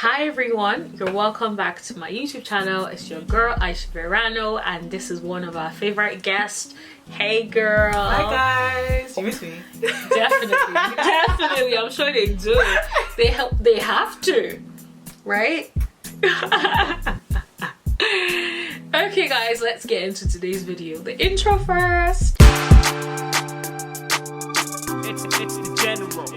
Hi everyone, you're welcome back to my YouTube channel. It's your girl Aisha Verano, and this is one of our favorite guests. Hey girl. Hi guys. You miss me? Definitely. I'm sure they do. They have to, right? Okay guys, let's get into today's video. The intro first. It's the general.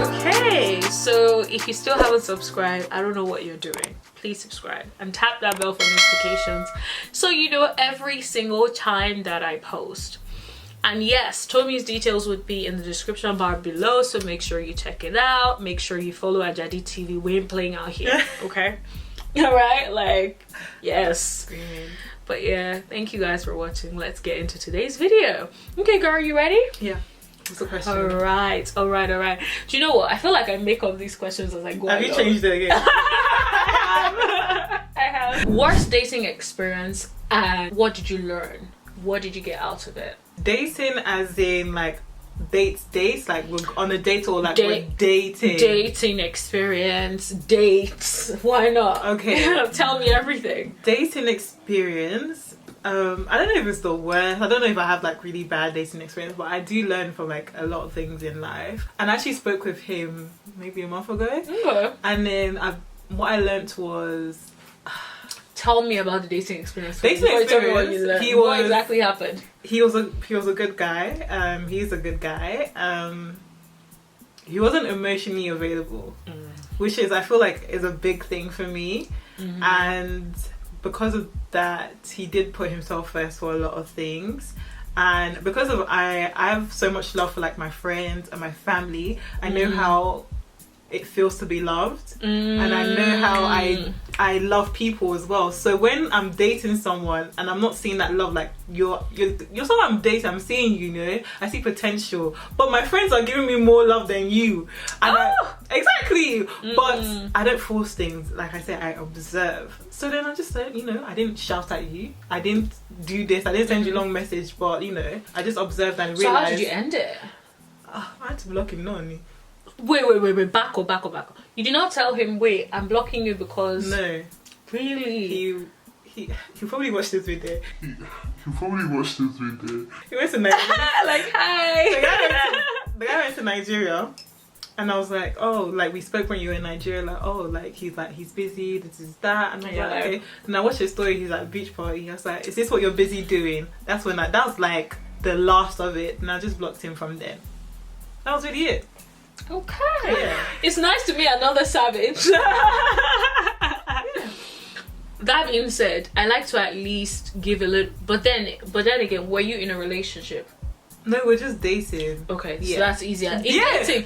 Okay, so if you still haven't subscribed, I don't know what you're doing. Please subscribe and tap that bell for notifications so you know every single time that I post. And yes, Tommy's details would be in the description bar below, so make sure you check it out. Make sure you follow Ajadi TV. We ain't playing out here, okay? All right, like, yes. But yeah, thank you guys for watching. Let's get into today's video. Okay, girl, you ready? Yeah. What's the question? All right. Do you know what? I feel like I make up these questions as I go. Have you changed it again? I have. Worst dating experience, and what did you learn? What did you get out of it? Dating as in like dates, like we're on a date or like we're dating? Dating experience, dates. Why not? Okay. Tell me everything. Dating experience. I don't know if it's the worst. I don't know if I have like really bad dating experience, but I do learn from like a lot of things in life. And I actually spoke with him maybe a month ago. Okay. And then what I learned was... Tell me about the dating experience. Dating experience. What exactly happened? He was a good guy. He's a good guy. He wasn't emotionally available, which is, I feel like, is a big thing for me. And because of that, he did put himself first for a lot of things. And because of I have so much love for like my friends and my family. I know how it feels to be loved, and I know how I love people as well. So when I'm dating someone and I'm not seeing that love, like you're someone I'm dating, I'm seeing, you know, I see potential, but my friends are giving me more love than you, and exactly. But I don't force things. Like I said, I observe. So then I just said, you know, I didn't shout at you, I didn't do this, I didn't send you a long message, but you know, I just observed and realized. So how did you end it? I had to block him, not only. Wait, back up. You did not tell him, wait, I'm blocking you because... No. Really? He probably watched this video. He went to Nigeria. Like, hi! The guy went to Nigeria, and I was like, oh, like, we spoke when you were in Nigeria, like, oh, like, he's busy, this is that, and I was like, okay. And I watched his story, he's like, beach party. I was like, is this what you're busy doing? That was like the last of it, and I just blocked him from then. That was really it. Okay. Yeah. It's nice to meet another savage. That being said, I like to at least give a little, but then again, were you in a relationship? No, we're just dating. Okay, yeah. So that's easier. In dating,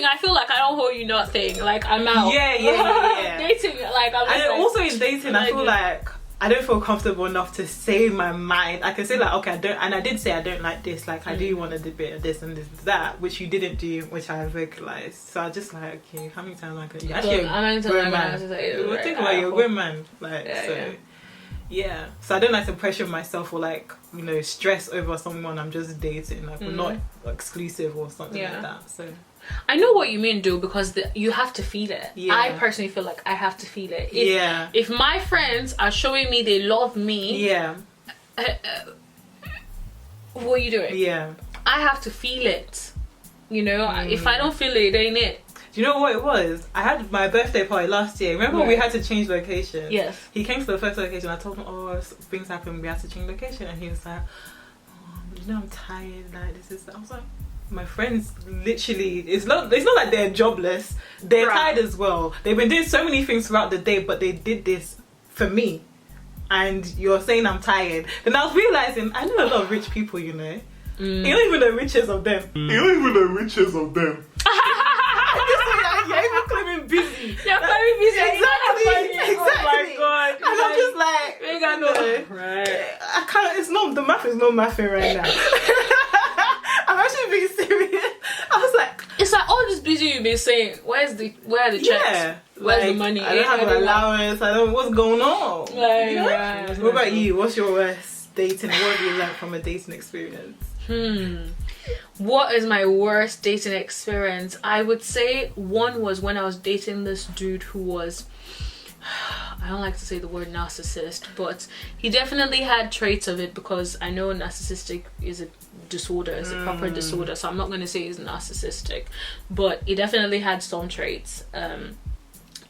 I feel like I don't hold you nothing. Like, I'm out. Yeah. Dating, like, I'm and also in dating, I feel like I don't feel comfortable enough to say my mind. I can say like, okay, I don't, and I did say I don't like this, like I do want a bit of this and this and that, which you didn't do, which I vocalized. So I just like, okay, how many times I can? You're actually a grown man. Think about you're a grown man, like yeah. So I don't like to pressure myself or like, you know, stress over someone I'm just dating. Like we're not exclusive or something like that. So. I know what you mean, though, because you have to feel it. Yeah. I personally feel like I have to feel it. If my friends are showing me they love me, what are you doing? Yeah. I have to feel it. You know, if I don't feel it, it ain't it. Do you know what it was? I had my birthday party last year. Remember when we had to change location? Yes. He came to the first location. I told him, oh, things happen. We had to change location. And he was like, oh, you know, I'm tired. Like, this is... I was like... My friends literally, it's not like they're jobless, they're tired as well. They've been doing so many things throughout the day, but they did this for me, and you're saying I'm tired. Then I was realizing I know a lot of rich people, you know. You're not even the richest of them. You're even claiming busy. You're claiming busy. Exactly. Oh my god. And I'm just like, right. I can't. It's not, the math is not mathing right now. I'm actually being serious. I was like, it's like all this busy you've been saying. Where are the checks? Yeah, where's the money? I don't have an allowance. I don't. What's going on? What about you? What's your worst dating? What have you learned from a dating experience? What is my worst dating experience? I would say one was when I was dating this dude who was, I don't like to say the word narcissist, but he definitely had traits of it, because I know narcissistic is a disorder, it's a proper disorder, so I'm not going to say he's narcissistic, but he definitely had some traits,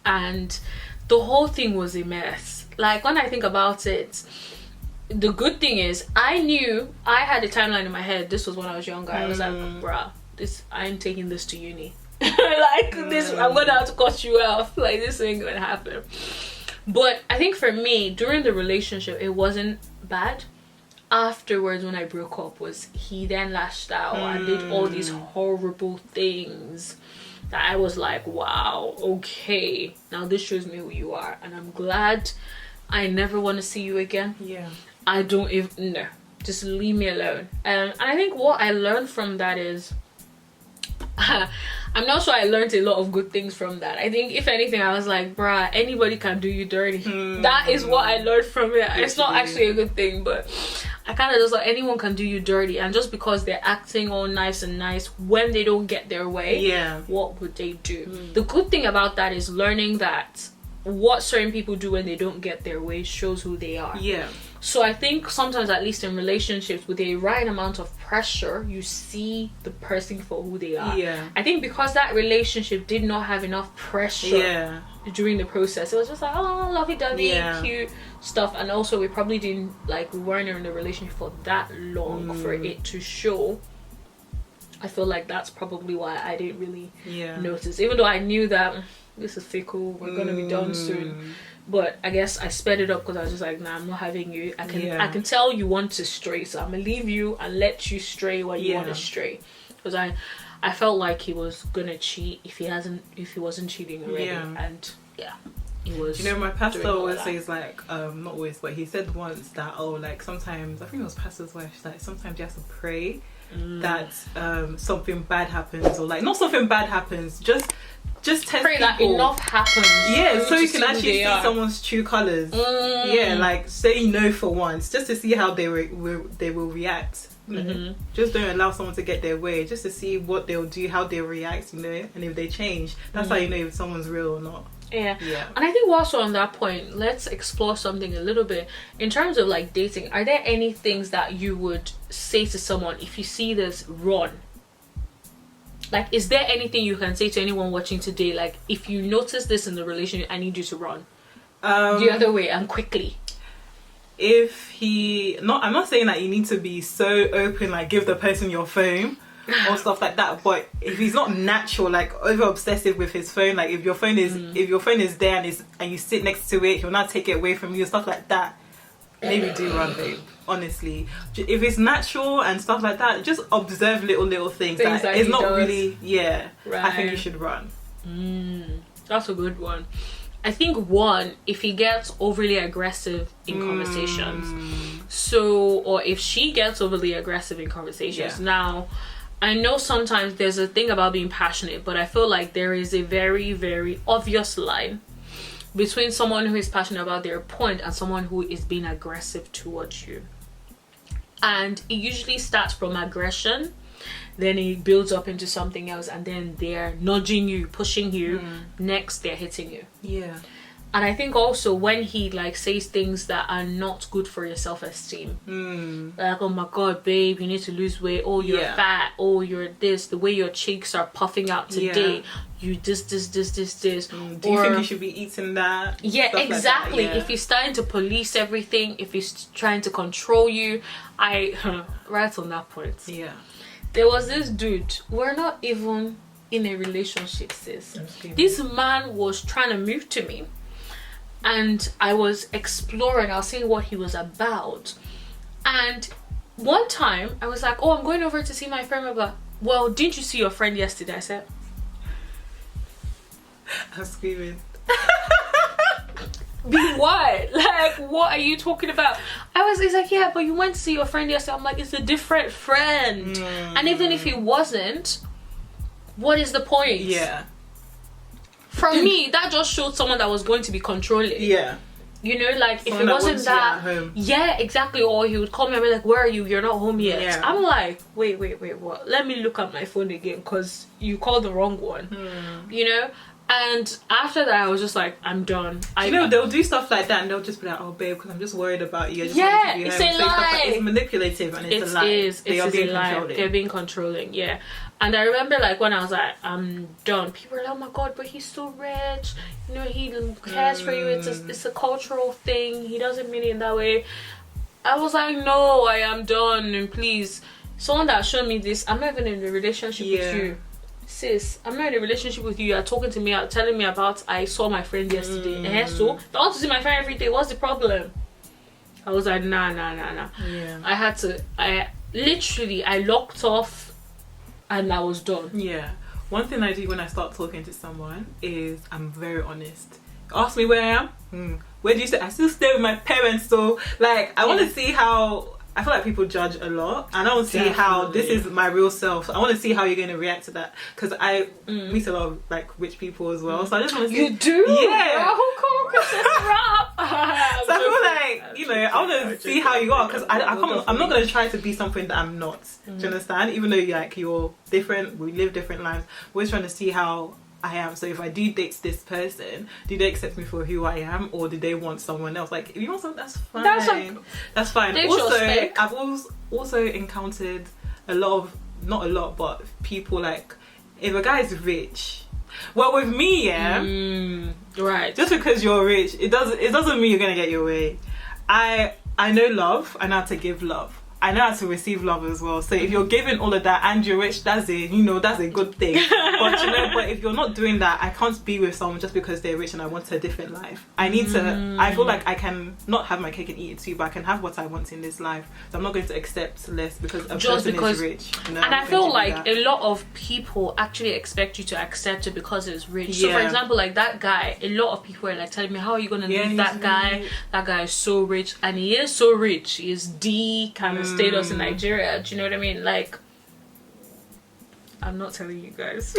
and the whole thing was a mess. Like, when I think about it, the good thing is I knew I had a timeline in my head. This was when I was younger. I was like, bruh, I'm taking this to uni. Like, this, I'm gonna have to cut you off. Like, this ain't gonna happen. But I think for me, during the relationship, it wasn't bad. Afterwards, when I broke up, was he then lashed out and did all these horrible things that I was like, wow, okay, now this shows me who you are, and I'm glad. I never want to see you again. Yeah, I don't even, no, just leave me alone. And I think what I learned from that is, I'm not sure I learned a lot of good things from that. I think if anything, I was like, bruh, anybody can do you dirty. That is what I learned from it. It's not actually a good thing, but I kind of just like, anyone can do you dirty, and just because they're acting all nice and nice, when they don't get their way, what would they do? The good thing about that is learning that what certain people do when they don't get their way shows who they are. So I think sometimes, at least in relationships, with a right amount of pressure, you see the person for who they are. I think because that relationship did not have enough pressure during the process, it was just like, oh, lovey-dovey, cute stuff. And also, we probably didn't, like, we weren't in a relationship for that long for it to show. I feel like that's probably why I didn't really notice, even though I knew that this is fickle, we're gonna be done soon. But I guess I sped it up because I was just like, nah, I'm not having you. I can tell you want to stray, so I'm gonna leave you and let you stray when you want to stray. Because I felt like he was gonna cheat if he wasn't cheating already. And he was. You know, my pastor always says, like, not always, but he said once that, oh, like, sometimes, I think it was pastor's wife, she's like, sometimes you have to pray that something bad happens, or like, not something bad happens, just test pray people. that enough happens. So you can actually see someone's true colors. Like, say no for once, just to see how they will react. Just don't allow someone to get their way, just to see what they'll do, how they'll react, you know, and if they change, that's how you know if someone's real or not. And I think also on that point, let's explore something a little bit in terms of like dating. Are there any things that you would say to someone if you see this, run? Like, is there anything you can say to anyone watching today, like, if you notice this in the relationship, I need you to run the other way and quickly? If I'm not saying that you need to be so open, like give the person your phone or stuff like that, but if he's not natural, like over obsessive with his phone, like if your phone is there and you sit next to it, he'll not take it away from you, stuff like that, maybe do run, babe. Honestly, if it's natural and stuff like that, just observe little things that it's not really I think you should run. That's a good one. I think one, if he gets overly aggressive in conversations, or if she gets overly aggressive in conversations. Now, I know sometimes there's a thing about being passionate, but I feel like there is a very, very obvious line between someone who is passionate about their point and someone who is being aggressive towards you. And it usually starts from aggression, then it builds up into something else, and then they're nudging you, pushing you. Next, they're hitting you. And I think also when he like says things that are not good for your self-esteem, like, oh my god, babe, you need to lose weight, oh you're fat, oh you're this, the way your cheeks are puffing out today, you this. Do you think you should be eating that? Exactly. Like that, if he's starting to police everything, if he's trying to control you, right on that point. There was this dude, we're not even in a relationship, sis. This man was trying to move to me, and I was exploring, I was seeing what he was about. And one time I was like, oh, I'm going over to see my friend. But, well, didn't you see your friend yesterday? I said, I'm screaming. Be what? Like, what are you talking about? He's like, yeah, but you went to see your friend yesterday. I'm like, it's a different friend. And even if he wasn't, what is the point? For me, that just showed someone that was going to be controlling. You know, like if Someone it that wasn't wants you at that, home. yeah, exactly. Or he would call me and be like, "Where are you? You're not home yet." Yeah. I'm like, wait, what? Let me look at my phone again, because you called the wrong one. You know. And after that, I was just like, I'm done. You know, they'll do stuff like that, and they'll just be like, "Oh, babe, because I'm just worried about you." I just Yeah, want to be it's home." a Say stuff lie. like, it's manipulative, and it's a lie. They are being controlling. They're being controlling, yeah. And I remember, like, when I was like, I'm done, people were like, "Oh my god, but he's so rich. You know, he cares for you. It's a cultural thing. He doesn't mean it in that way." I was like, no, I am done. And please, someone that showed me this, I'm not even in a relationship with you. Sis, I'm not in a relationship with you. You're talking to me, telling me about, I saw my friend yesterday. So, if I want to see my friend every day, what's the problem? I was like, nah. Yeah. I literally locked off and I was done. Yeah. One thing I do when I start talking to someone is I'm very honest. Ask me where I am. Where do you stay? I still stay with my parents, so like I want to see how. I feel like people judge a lot, and I want to see how this is my real self. I want to see how you're going to react to that, because I meet a lot of like rich people as well. So I just want to see. You do? Yeah. Oh, cool. So I feel like, you know, I want to see how you are, because I'm not going to try to be something that I'm not. Do you understand? Even though you're different, we live different lives. We're just trying to see how I am. So if I do date this person, do they accept me for who I am, or do they want someone else? Like, if you want something, that's fine. That's fine. Also, I've also encountered not a lot, but people like, if a guy is rich, well, with me, right. Just because you're rich, it doesn't mean you're gonna get your way. I know love. I know how to give love. I know how to receive love as well. So if you're giving all of that and you're rich, that's a good thing. But if you're not doing that, I can't be with someone just because they're rich and I want a different life. I need to. I feel like I can not have my cake and eat it too, but I can have what I want in this life. So I'm not going to accept less because a person is rich. You know, and I feel like a lot of people actually expect you to accept it because it's rich. So for example, like that guy, a lot of people are like telling me, "How are you going to leave that guy? That guy is so rich," and he is so rich. He is the kind of status in Nigeria. Do you know what I mean? Like, I'm not telling you guys.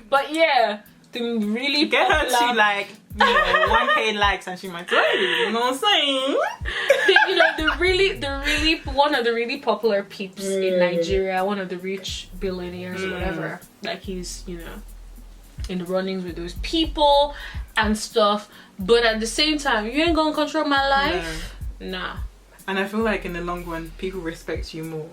But yeah, the really get her to like 1K likes and she might tell you. You know what I'm saying? the really one of the really popular peeps in Nigeria, one of the rich billionaires or whatever. Like, he's, you know, in the runnings with those people and stuff. But at the same time, you ain't gonna control my life. Nah. And I feel like in the long run, people respect you more.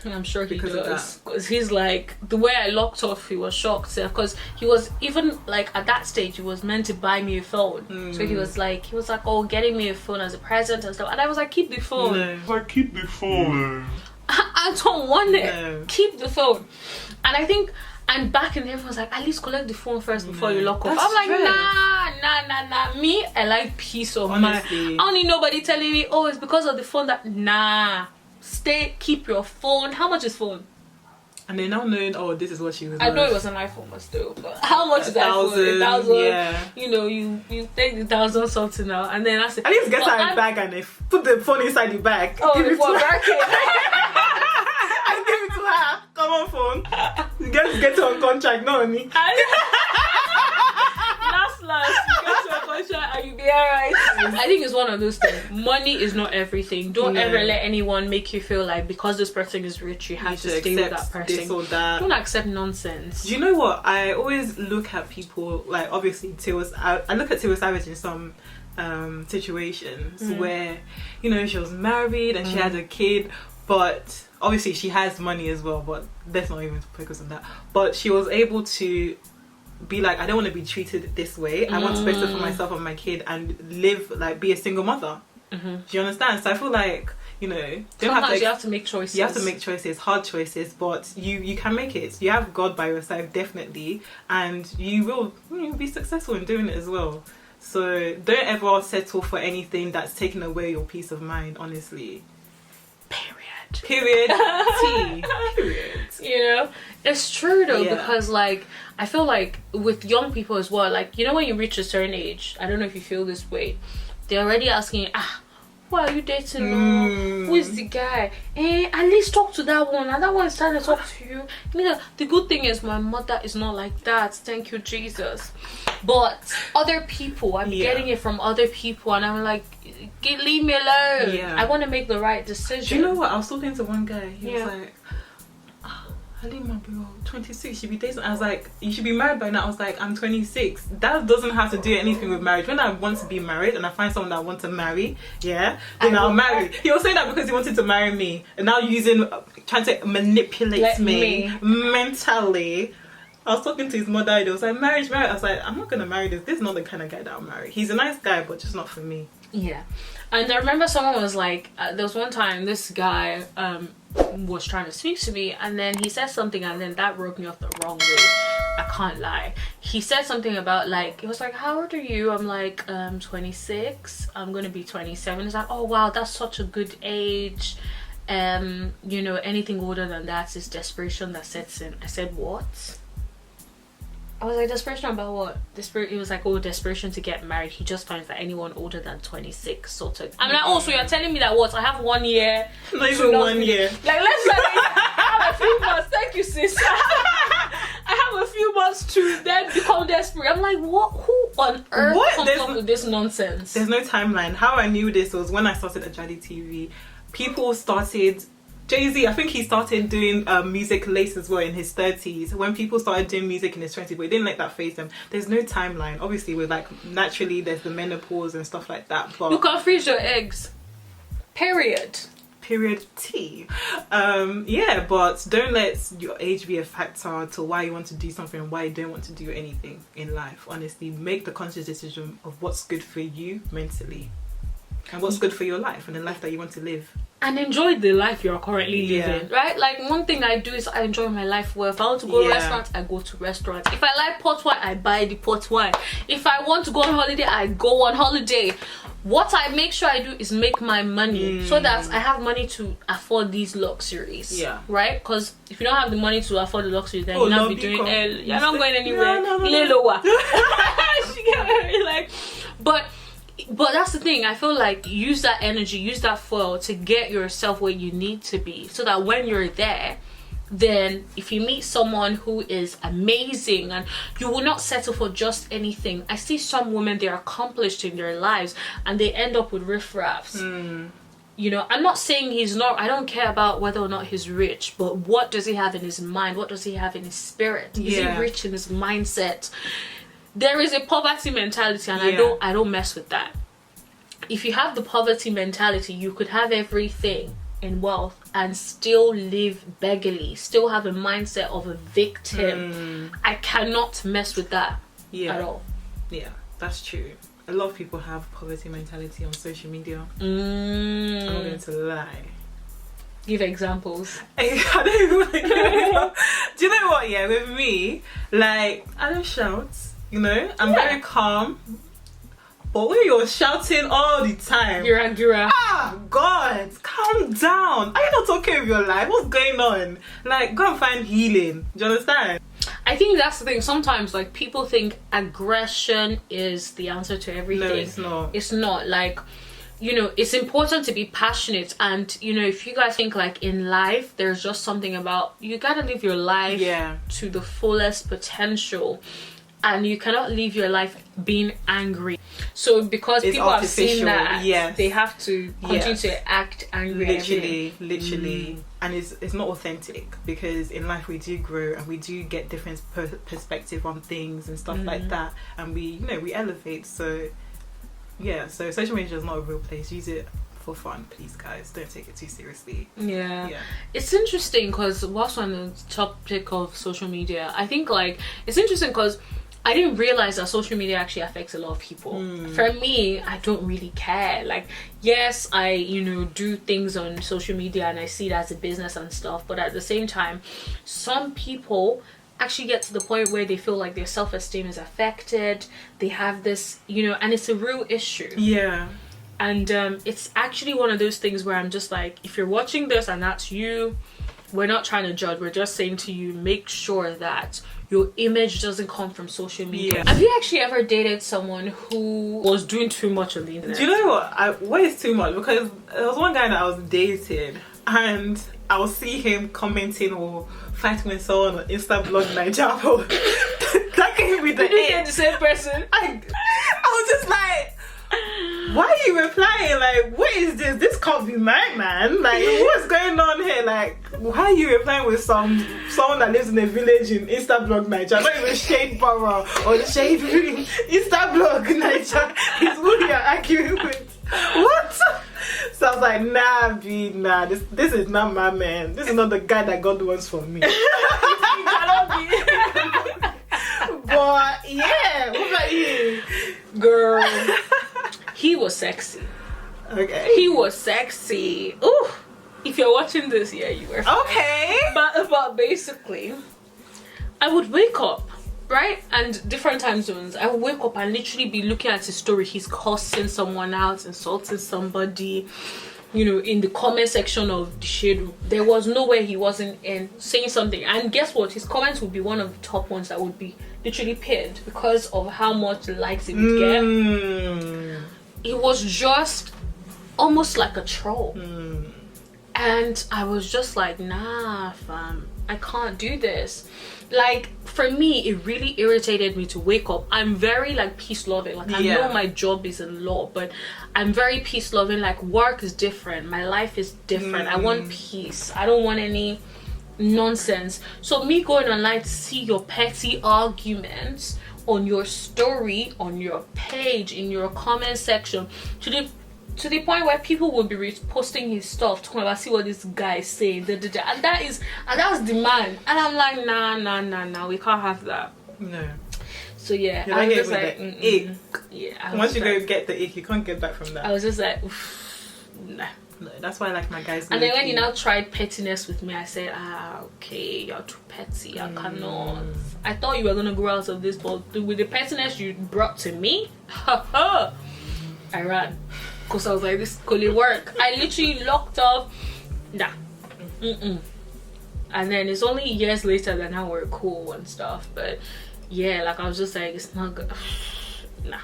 I'm sure he does, because he's like, the way I locked off, he was shocked, because he was even like at that stage he was meant to buy me a phone. So he was like, oh, getting me a phone as a present and stuff, and I was like, keep the phone. Keep the phone. I don't want it. No. Keep the phone. And I think, and back in the day, everyone was like, at least collect the phone first before you lock off. I'm like, nah. Me, I like peace of mind. I don't need nobody telling me, oh, it's because of the phone that. Nah. Keep your phone. How much is phone? And they now knowing, oh, this is what she was. I know it was an iPhone, but still. But how much is that phone? 1,000. Yeah. You know, you take the 1,000 something now, and then I say, at least get her a bag and they put the phone inside the bag. Oh, give it to her. I give it to her. Come on, phone. Get her on contract, not on me. Last, you get to a contract and you be alright. I think it's one of those things. Money is not everything. Don't ever let anyone make you feel like because this person is rich, you have to stay with that person. This or that. Don't accept nonsense. Do you know what? I always look at people, like, obviously I look at Tiwa Savage in some situations where, you know, she was married and she had a kid, but obviously she has money as well, but let's not even focus on that. But she was able to be like, I don't want to be treated this way. I want space for myself and my kid and live, like, be a single mother. Do you understand? So I feel like, you know, sometimes you have to make choices. You have to make choices, hard choices, but you can make it. You have God by your side, definitely, and you will be successful in doing it as well. So don't ever settle for anything that's taking away your peace of mind, honestly. Period. Period. You know, it's true though, because like I feel like with young people as well, like, you know, when you reach a certain age, I don't know if you feel this way, they're already asking, Who are you dating now? Who is the guy? At least talk to that one, and that one is trying to talk to you. Nigga, the good thing is my mother is not like that. Thank you, Jesus. But other people, I'm getting it from other people, and I'm like, leave me alone. Yeah. I want to make the right decision. Do you know what? I was talking to one guy. He was like, Halima, bro, 26, you should be dating. I was like, you should be married by now. I was like, I'm 26. That doesn't have to do anything with marriage. When I want to be married and I find someone that I want to marry, then I'll marry. He was saying that because he wanted to marry me, and now trying to manipulate me mentally. I was talking to his mother, and he was like, marriage. I was like, I'm not gonna marry this. This is not the kind of guy that I'll marry. He's a nice guy, but just not for me. Yeah. And I remember someone was like, there was one time this guy was trying to speak to me, and then he said something, and then that rubbed me off the wrong way. I can't lie. He said something about, like, it was like, how old are you? I'm like, 26. I'm gonna be 27. He's like, oh wow, that's such a good age. You know, anything older than that is desperation that sets in. I said, what? I was like, desperation about what? It was like, oh, desperation to get married. He just finds that anyone older than 26 sort of. I'm like, oh, so you're telling me that what? I have 1 year. Not even 1 year. Like, let's say I have a few months. Thank you, sis. I have a few months to then become desperate. I'm like, what? Who on earth comes up with this nonsense? There's no timeline. How I knew this was when I started at Jadi TV. People started... Jay-Z, I think he started doing music late as well in his 30s. When people started doing music in his 20s, but he didn't let that phase them. There's no timeline. Obviously, with like, naturally, there's the menopause and stuff like that. But you can't freeze your eggs. Period T. Yeah, but don't let your age be a factor to why you want to do something and why you don't want to do anything in life. Honestly, make the conscious decision of what's good for you mentally and what's good for your life and the life that you want to live. And enjoy the life you're currently living, right? Like, one thing I do is I enjoy my life well. If I want to go to restaurants, I go to restaurants. If I like port wine, I buy the port wine. If I want to go on holiday, I go on holiday. What I make sure I do is make my money so that I have money to afford these luxuries. Yeah. Right? Because if you don't have the money to afford the luxuries, then you're not be doing you're not going anywhere. No. Like, but that's the thing. I feel like use that energy, use that fuel to get yourself where you need to be, so that when you're there, then if you meet someone who is amazing, and you will not settle for just anything. I see some women, they're accomplished in their lives and they end up with riffraffs. You know, I'm not saying he's not, I don't care about whether or not he's rich, but what does he have in his mind? What does he have in his spirit? Is he rich in his mindset? There is a poverty mentality, and I don't mess with that. If you have the poverty mentality, you could have everything in wealth and still live beggarly, still have a mindset of a victim. I cannot mess with that at all. Yeah, that's true. A lot of people have poverty mentality on social media. I'm not going to lie. Give examples. I don't even know. Do you know what? Yeah, with me, like, I don't shout. You know, I'm very calm. But when you're shouting all the time, Gira. Ah, God, calm down. Are you not okay with your life? What's going on? Like, go and find healing. Do you understand? I think that's the thing. Sometimes, like, people think aggression is the answer to everything. No, it's not. It's not. Like, you know, it's important to be passionate, and you know, if you guys think like in life there's just something about, you gotta live your life to the fullest potential. And you cannot live your life being angry. So because it's people have seen that, they have to continue to act angry. Literally. And it's not authentic, because in life we do grow and we do get different perspective on things and stuff like that. And we elevate. So yeah, so social media is not a real place. Use it for fun, please, guys. Don't take it too seriously. Yeah. It's interesting because whilst on the topic of social media, I think like it's interesting because I didn't realize that social media actually affects a lot of people. For me, I don't really care. Like, yes, I, you know, do things on social media and I see it as a business and stuff. But at the same time, some people actually get to the point where they feel like their self-esteem is affected. They have this, you know, and it's a real issue. Yeah. And it's actually one of those things where I'm just like, if you're watching this and that's you, we're not trying to judge. We're just saying to you, make sure that your image doesn't come from social media. Yeah. Have you actually ever dated someone who was doing too much on the internet? Do you know what is too much? Because there was one guy that I was dating, and I would see him commenting or fighting with someone on Insta blog Naija. That gave me the Did you ick. get the same person? I was just like, why are you replying? Like, what is this? This can't be my man. Like, what's going on here? Like, why are you replying with someone that lives in a village in Insta blog Naija? Not even Shade Borough or the Shade Ring. Insta blog Naija is who you're arguing with. What? So I was like, nah, B, nah, this is not my man. This is not the guy that God wants for me. But yeah, what about you? Girl, he was sexy. Okay. He was sexy. Ooh, if you're watching this, yeah, you were fine. Okay. But basically, I would wake up, right? And different time zones. I would wake up and literally be looking at his story. He's cursing someone out, insulting somebody, you know, in the comment section of the shade room. There was nowhere he wasn't in saying something. And guess what? His comments would be one of the top ones that would be literally pinned because of how much likes he would get. It was just almost like a troll. And I was just like, nah, fam, I can't do this. Like, for me, it really irritated me to wake up. I'm very like peace loving. Like, I know my job is a lot, but I'm very peace loving. Like, work is different, my life is different. I want peace. I don't want any nonsense. So me going online to see your petty arguments on your story, on your page, in your comment section, to the point where people will be reposting his stuff, talking about, see what this guy is saying, and that's the man. And I'm like, nah, we can't have that. No. So yeah, I was just just like, like, ick. Yeah. Once you go get the ick, you can't get back from that. I was just like, oof, nah. No, that's why I like my guys. And then when you now tried pettiness with me, I said, okay, you're too petty. I cannot. I thought you were gonna grow out of this, but with the pettiness you brought to me, I ran. Because I was like, this could work. I literally locked off. Nah. And then it's only years later that now we're cool and stuff. But yeah, like I was just like, it's not good. Nah.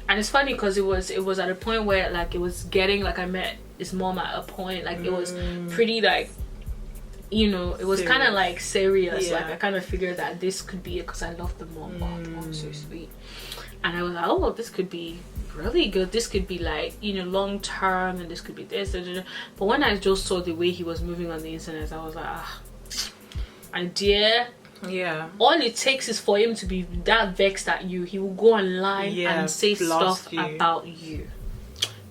And it's funny because it was at a point where like it was getting, like, I met his mom at a point, like it was pretty, like, you know, it was kind of like serious. Like I kind of figured that this could be it because I love the mom. Oh, the mom's so sweet. And I was like, oh, this could be really good. This could be like, you know, long term, and this could be this. But when I just saw the way he was moving on the internet, I was like, idea. Yeah. All it takes is for him to be that vexed at you. He will go online and say stuff about you.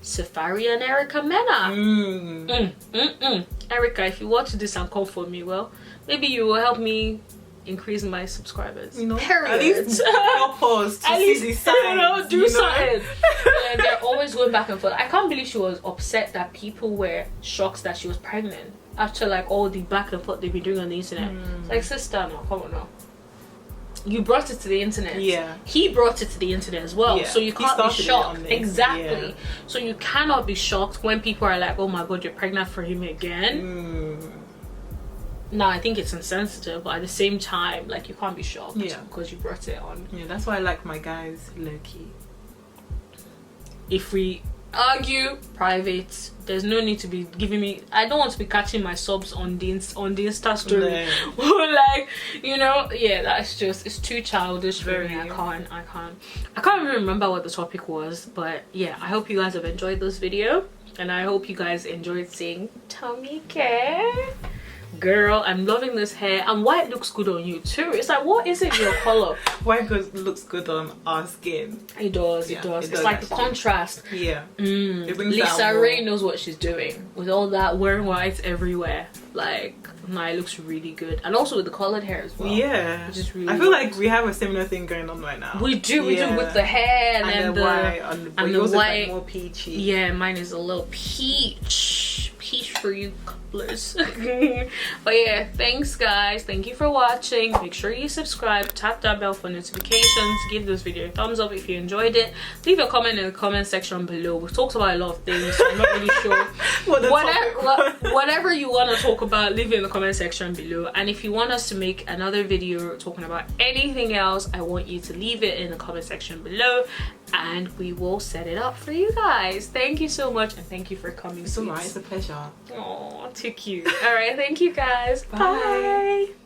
Safari and Erica Mena. Erica, if you watch this and come for me, well, maybe you will help me increase my subscribers. You know, period. At least help us to see these signs. You know, do something. Yeah, they're always going back and forth. I can't believe she was upset that people were shocked that she was pregnant after like all the back and forth they've been doing on the internet. It's like, sister, no, come on now. You brought it to the internet. Yeah. He brought it to the internet as well. Yeah. So you can't be shocked. Exactly. Yeah. So you cannot be shocked when people are like, oh my god, you're pregnant for him again. No, I think it's insensitive, but at the same time, like, you can't be shocked because you brought it on. Yeah, that's why I like my guys low-key. If we argue private, there's no need to be giving me, I don't want to be catching my subs on the Insta story. No. Like, you know, yeah, that's just, it's too childish for me. I can't even remember what the topic was, but yeah, I hope you guys have enjoyed this video, and I hope you guys enjoyed seeing Tomike. Girl, I'm loving this hair, and white looks good on you too. It's like, what is it, your color? White looks good on our skin. It does. It's like the contrast. Yeah. Lisa Ray knows what she's doing with all that wearing white everywhere. Like, nah, it looks really good, and also with the colored hair as well. Yeah, really I feel like we have a similar thing going on right now. We do with the hair and the white, and the white, like more peachy. Yeah, mine is a little peach. peace for you couplers. But yeah, thanks guys, thank you for watching. Make sure you subscribe, tap that bell for notifications, give this video a thumbs up if you enjoyed it, leave a comment in the comment section below. We've talked about a lot of things, so I'm not really sure. Whatever you want to talk about, leave it in the comment section below. And if you want us to make another video talking about anything else, I want you to leave it in the comment section below, and we will set it up for you guys. Thank you so much, and thank you for coming. It's alright, it's a pleasure. Oh, too cute. All right, thank you guys. Bye. Bye.